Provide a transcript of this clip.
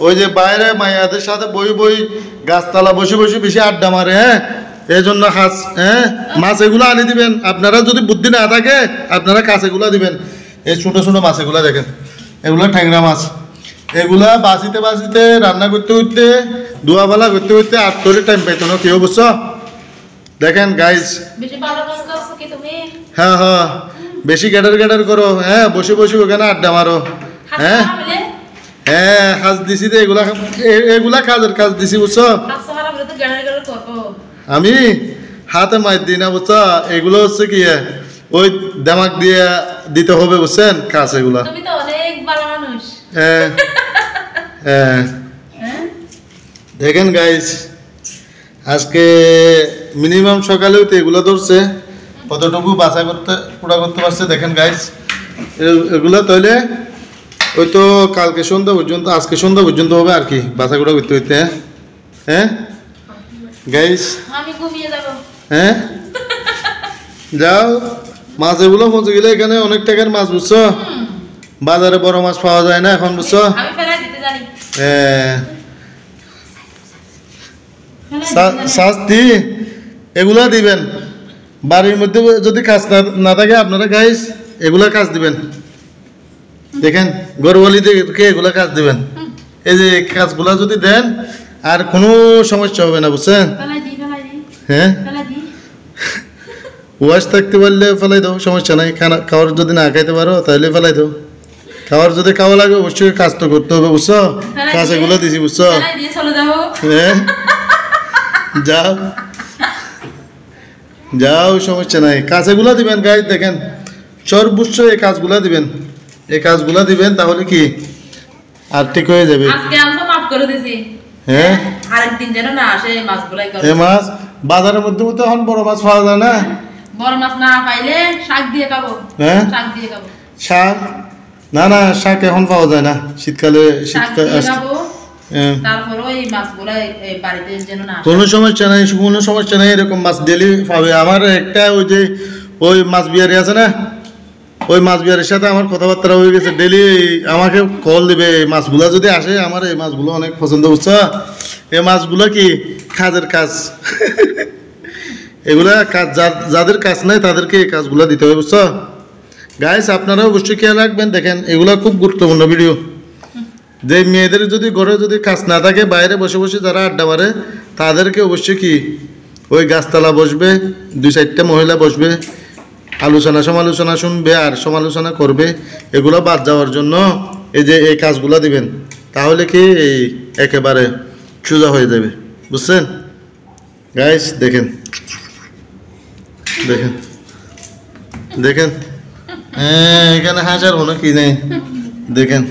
ওই যে বাইরে মাইয়াদের সাথে বই বই গাছতলা বসে বসে বেশি আড্ডা মারে, হ্যাঁ, এই জন্য খাস, হ্যাঁ, মাছ এগুলো আনি দিবেন। আপনারা যদি বুদ্ধি না থাকে আপনারা কাছ এগুলো দিবেন। এই ছোটো ছোটো মাছ এগুলো দেখেন, এগুলো ট্যাংরা মাছ। এগুলা বাঁচিতে বাঁচিতে রান্না করতে করতে ধোয়াবেলা করতে করতে 8 করে টাইম পাইতো না, কেউ বুঝছো? দেখেন গাইজ, হ্যাঁ হ্যাঁ, বেশি গ্যাডার গ্যাডার করো, হ্যাঁ, বসে বসে ওখানে আড্ডা মারো, হ্যাঁ হ্যাঁ, কাজ দিছি তো এগুলা, এগুলা কাজের কাজ দিছি, বুঝছো? আমি হাতে মার দিই না, বুঝছো? এগুলো হচ্ছে কি ওই দামাক দিয়ে দিতে হবে, বুঝছেন? কাজ এগুলা। হ্যাঁ হ্যাঁ, দেখেন গাইজ, আজকে মিনিমাম সকালেও তো এগুলো ধরছে, কতটুকু বাছাই করতে পুরা করতে পারছে দেখেন গাইজ। এগুলো তাহলে ওই তো কালকে সন্ধ্যা পর্যন্ত, আজকে সন্ধ্যা পর্যন্ত হবে আর কি বাছা গুঁড়া করতে হইতে। হ্যাঁ গাইজ, হ্যাঁ যাও, মাছ এগুলো পৌঁছে গেলে এখানে অনেক টাকার মাছ, বুঝছো? বাজারে বড় মাছ পাওয়া যায় না এখন, বুঝছো? হ্যাঁ, শাস্তি এগুলা দিবেন। বাড়ির মধ্যে যদি কাজ না থাকে আপনারা গাইজ এগুলা কাজ দিবেন। দেখেন গরুয়ালিদেরকে এগুলা কাজ দিবেন। এই যে কাজগুলা যদি দেন আর কোনো সমস্যা হবে না, বুঝছেন? হ্যাঁ, ওয়াশ থাকতে পারলে ফেলাই দাও, সমস্যা নাই। খাওয়ার যদি না খাইতে পারো তাহলে ফেলাই দাও। খাওয়ার যদি খাওয়া লাগে অবশ্যই কাজ তো করতে হবে, বুঝছো? কাজ এগুলো দিছি, বুঝছো? হ্যাঁ, যাও যাও, সমস্যা নাই। কাজ এগুলো দিবেন গাইজ, দেখেন সর্বোচ্চ এই কাজগুলা দিবেন, এই কাজগুলা দিবেন, তাহলে কি আর ঠিক হয়ে যাবে। হ্যাঁ, এই মাছ বাজারের মধ্যে মধ্যে এখন বড় মাছ পাওয়া যায় না। বড় মাছ না পাইলে শাক দিয়ে খাবো। হ্যাঁ, শাক দিয়ে খাবো। শাক না, না, শাক এখন পাওয়া যায় না, শীতকালে। কোনো সমস্যা নাই, কোনো সমস্যা নাই, এরকম মাছ ডেলি পাবে। আমার একটা ওই যে ওই মাছ বিহারি আছে না, ওই মাছ বিহারের সাথে আমার কথাবার্তা হয়ে গেছে। ডেলি আমাকে কল দিবে, এই মাছগুলো যদি আসে। আমার এই মাছগুলো অনেক পছন্দ, বুঝছো? এই মাছগুলো কি কাজের কাজ। এগুলা কাজ, যাদের কাজ নাই তাদেরকে এই কাজগুলো দিতে হবে, বুঝছো গাইস? আপনারা অবশ্যই খেয়াল রাখবেন। দেখেন এগুলা খুব গুরুত্বপূর্ণ ভিডিও। যে মেয়েদের যদি ঘরে যদি কাজ না থাকে, বাইরে বসে বসে যারা আড্ডা মারে, তাদেরকে অবশ্যই কি ওই গাছতলা বসবে, 2-4টা মহিলা বসবে, আলোচনা সমালোচনা শুনবে আর সমালোচনা করবে। এগুলো বাদ যাওয়ার জন্য এই যে এই কাজগুলো দিবেন, তাহলে কি এই একেবারে সোজা হয়ে যাবে, বুঝছেন গাইস? দেখেন দেখেন দেখেন, হ্যাঁ, এখানে হাজার হলো কি নেই, দেখেন।